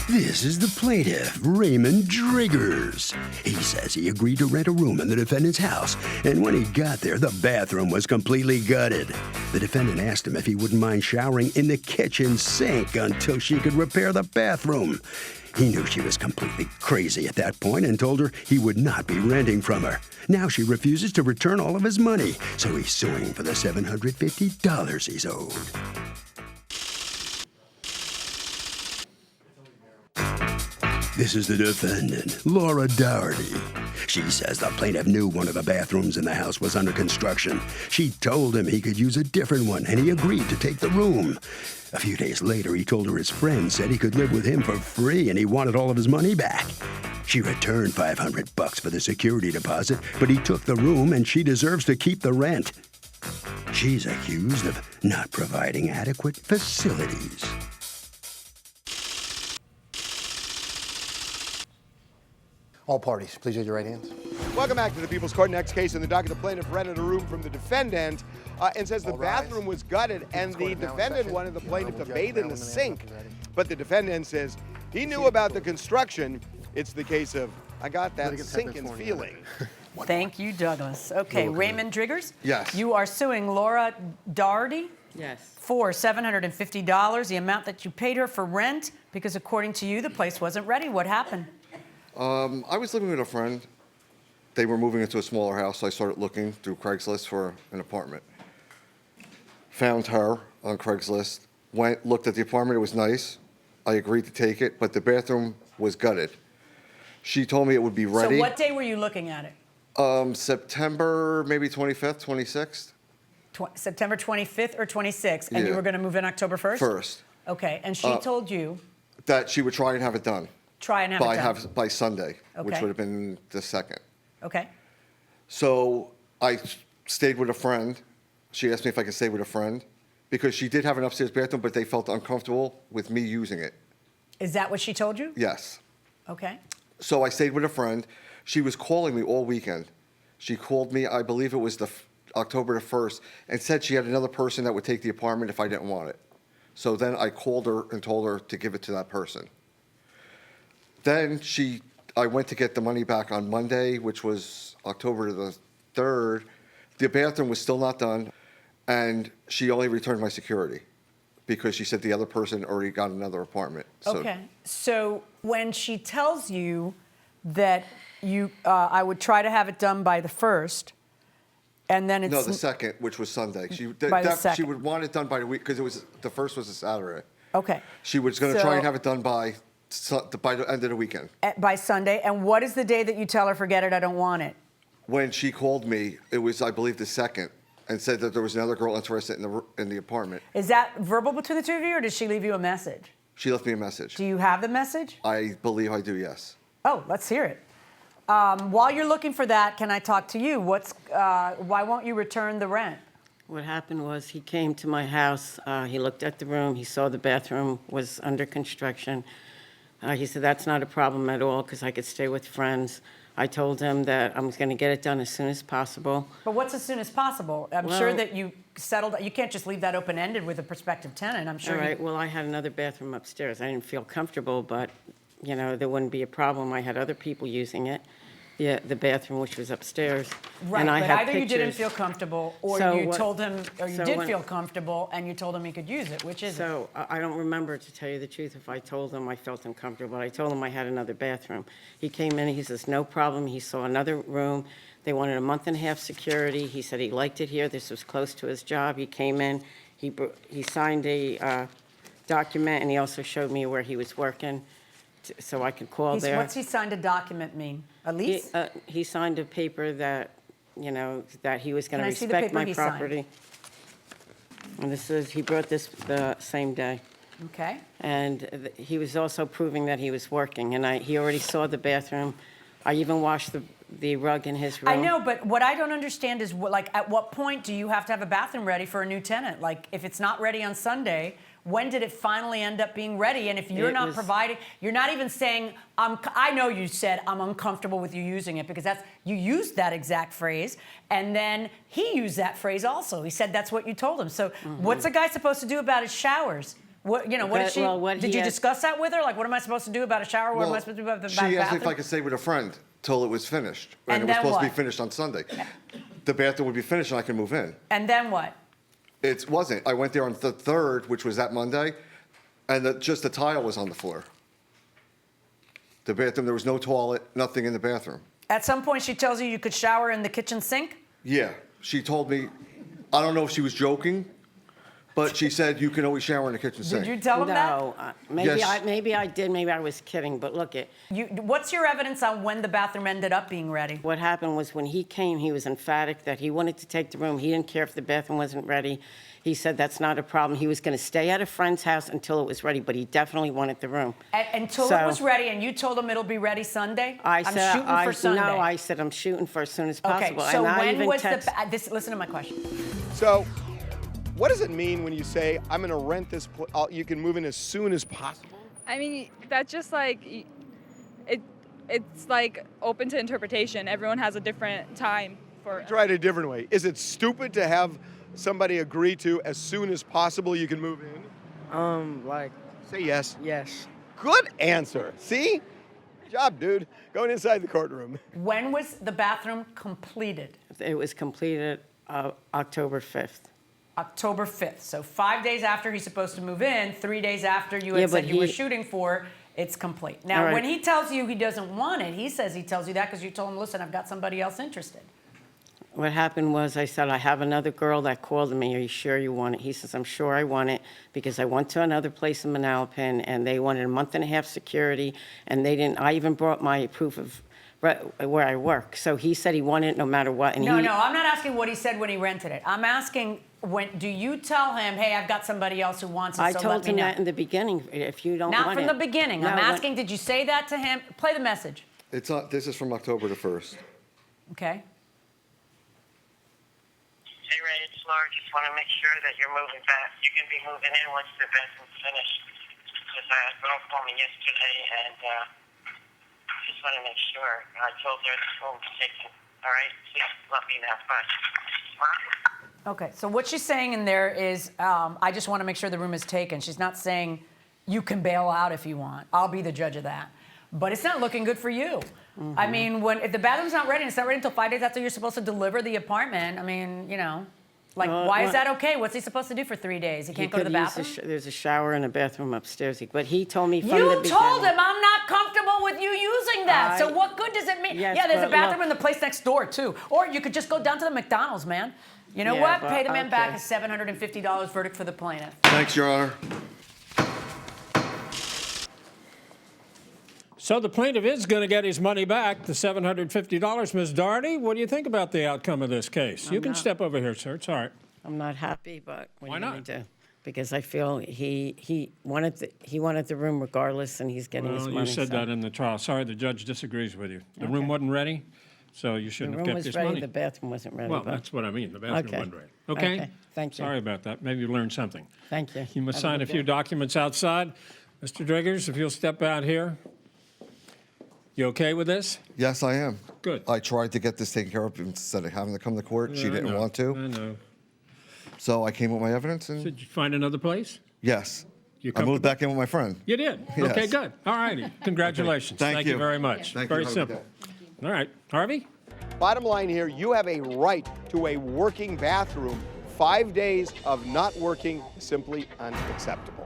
This is the plaintiff, Raymond Driggers. He says he agreed to rent a room in the defendant's house, and when he got there, the bathroom was completely gutted. The defendant asked him if he wouldn't mind showering in the kitchen sink until she could repair the bathroom. He knew she was completely crazy at that point and told her he would not be renting from her. Now she refuses to return all of his money, so he's suing for the $750 he's owed. This is the defendant, Laura Doherty. She says the plaintiff knew one of the bathrooms in the house was under construction. She told him he could use a different one, and he agreed to take the room. A few days later, he told her his friend said he could live with him for free, and he wanted all of his money back. She returned $500 for the security deposit, but he took the room, and she deserves to keep the rent. She's accused of not providing adequate facilities. All parties, please raise your right hands. Welcome back to the People's Court. Next case in the docket, the plaintiff rented a room from the defendant and says the bathroom was gutted, and the defendant wanted the plaintiff to bathe in the sink. But the defendant says he knew about the construction. It's the case of, I got that sinking feeling. Thank you, Douglas. Okay, Raymond Driggers? Yes. You are suing Laura Doherty? Yes. For $750, the amount that you paid her for rent, because according to you, the place wasn't ready. What happened? I was living with a friend. They were moving into a smaller house, so I started looking through Craigslist for an apartment. Found her on Craigslist, went, looked at the apartment, it was nice. I agreed to take it, but the bathroom was gutted. She told me it would be ready. So what day were you looking at it? September, maybe 25th, 26th? September 25th or 26th, and you Yeah. were gonna move in October 1st? First. Okay, and she told you? That she would try and have it done. Try and have it done. By Sunday, which Okay. would have been the 2nd. Okay. So I stayed with a friend. She asked me if I could stay with a friend because she did have an upstairs bathroom, but they felt uncomfortable with me using it. Is that what she told you? Yes. Okay. So I stayed with a friend. She was calling me all weekend. She called me, I believe it was October the 1st, and said she had another person that would take the apartment if I didn't want it. So then I called her and told her to give it to that person. Then I went to get the money back on Monday, which was October the 3rd. The bathroom was still not done, and she only returned my security because she said the other person already got another apartment. Okay. So when she tells you that I would try to have it done by the 1st, and then it's... No, the 2nd, which was Sunday. She would want it done by the week because the 1st was a Saturday. Okay. She was going to try and have it done by the end of the weekend. By Sunday. And what is the day that you tell her, forget it, I don't want it? When she called me, it was, I believe, the 2nd, and said that there was another girl interested in the apartment. Is that verbal between the two of you, or did she leave you a message? She left me a message. Do you have the message? I believe I do, yes. Oh, let's hear it. While you're looking for that, can I talk to you? Why won't you return the rent? What happened was he came to my house. He looked at the room. He saw the bathroom was under construction. He said, that's not a problem at all because I could stay with friends. I told him that I was going to get it done as soon as possible. But what's as soon as possible? I'm sure that you settled. You can't just leave that open-ended with a prospective tenant. I'm sure. All right. Well, I had another bathroom upstairs. I didn't feel comfortable, but, there wouldn't be a problem. I had other people using it, the bathroom, which was upstairs. Right, and I but had either you didn't pictures. feel comfortable, or you told him, or you did feel comfortable, and you told him he could use it. Which is it? So I don't remember, to tell you the truth, if I told him I felt uncomfortable. I told him I had another bathroom. He came in and he says, no problem. He saw another room. They wanted a month and a half security. He said he liked it here. This was close to his job. He came in. He signed a document, and he also showed me where he was working so I could call there. What's he signed a document mean? A lease? He signed a paper that, that he was going to Can I see the respect paper my he signed? property. And he brought this the same day. Okay. And he was also proving that he was working. And he already saw the bathroom. I even washed the rug in his room. I know, but what I don't understand is, at what point do you have to have a bathroom ready for a new tenant? Like, if it's not ready on Sunday, when did it finally end up being ready? And if you're not providing, you're not even saying, I know you said, I'm uncomfortable with you using it, because you used that exact phrase. And then he used that phrase also. He said that's what you told him. So what's a guy supposed to do about his showers? What did she? Well, did you discuss that with her? Like, what am I supposed to do about a shower? What am I supposed to do about the she bathroom? asked me if I could stay with a friend till it was finished, And it was then supposed to be what? finished on Sunday. The bathroom would be finished and I could move in. And then what? It wasn't. I went there on the 3rd, which was that Monday, and just the tile was on the floor. The bathroom, there was no toilet, nothing in the bathroom. At some point, she tells you could shower in the kitchen sink? Yeah, she told me, I don't know if she was joking, but she said you can always shower in the kitchen sink. Did you tell him that? No, maybe Yes. maybe I did. Maybe I was kidding. But look, What's your evidence on when the bathroom ended up being ready? what happened was when he came, he was emphatic that he wanted to take the room. He didn't care if the bathroom wasn't ready. He said that's not a problem. He was going to stay at a friend's house until it was ready, but he definitely wanted the room. Until it was ready, and you told him it'll be ready Sunday? I'm shooting for Sunday. No, I said I'm shooting for as soon as possible. Okay, so And I when even was listen to my question. So, what does it mean when you say, I'm going to rent this, you can move in as soon as possible? I mean, that's just like, it's like open to interpretation. Everyone has a different time for it. Try it a different way. Is it stupid to have somebody agree to as soon as possible you can move in? Like, Say yes. yes. Good answer. See? Good job, dude. Going inside the courtroom. When was the bathroom completed? It was completed October 5th. October 5th. So 5 days after he's supposed to move in, 3 days after you had said you were shooting for, it's complete. Now, All right. when he tells you he doesn't want it, he says he tells you that because you told him, listen, I've got somebody else interested. What happened was I said, I have another girl that called me. Are you sure you want it? He says, I'm sure I want it because I went to another place in Manalapan and they wanted a month and a half security and they didn't. I even brought my proof of where I work. So he said he wanted it no matter what. And No, I'm not asking what he said when he rented it. I'm asking, do you tell him, hey, I've got somebody else who wants it, I so told let me him know? that in the beginning. If you don't Not want from it. the beginning. No, I'm asking, did you say that to him? Play the message. It's not, this is from October the 1st. Okay. Hey Ray, it's Laura. Just want to make sure that you're moving fast. You can be moving in once the bathroom's finished. Because I had a girl call me yesterday and just want to make sure. I told her the room's taken. All right? Please let me know. Bye. Okay, so what she's saying in there is, I just want to make sure the room is taken. She's not saying you can bail out if you want. I'll be the judge of that. But it's not looking good for you. Mm-hmm. I mean, if the bathroom's not ready, and it's not ready until 5 days after you're supposed to deliver the apartment, I mean, why is that okay? What's he supposed to do for 3 days? He can't go to the bathroom? There's a shower and a bathroom upstairs. But he told me from the You beginning. told him I'm not comfortable with you using that. So what good does it mean? Yes, yeah, there's a but bathroom look- in the place next door, too. Or you could just go down to the McDonald's, man. You know Yeah, what? but- Pay the man back okay. a $750 verdict for the plaintiff. Thanks, Your Honor. So the plaintiff is going to get his money back, the $750. Ms. Doherty, what do you think about the outcome of this case? You can step over here, sir. It's all right. I'm not happy, but what Why are you not? going to do? Because I feel he wanted the room regardless, and he's getting his Well, money. you said so. that in the trial. Sorry, the judge disagrees with you. The room Okay. wasn't ready, so you The shouldn't room have kept was his ready, money. the bathroom wasn't ready. Well, but that's what I mean. The bathroom Okay. wasn't ready. Okay? Okay, thank you. Sorry about that. Maybe you learned something. Thank you. You must Have sign a good few day. documents outside. Mr. Driggers, if you'll step out here. You okay with this? Yes, I am. Good. I tried to get this taken care of instead of having to come to court. She Yeah, I didn't know. want to. I know. So I came with my evidence and Did you find another place? yes. You I moved comfortable? back in with my friend. You did? Yes. Okay, good. All righty. Congratulations. Thank you you. very much. Thank you. Very Have a good simple. All right. Harvey? Bottom line here, you have a right to a working bathroom. 5 days of not working, simply unacceptable.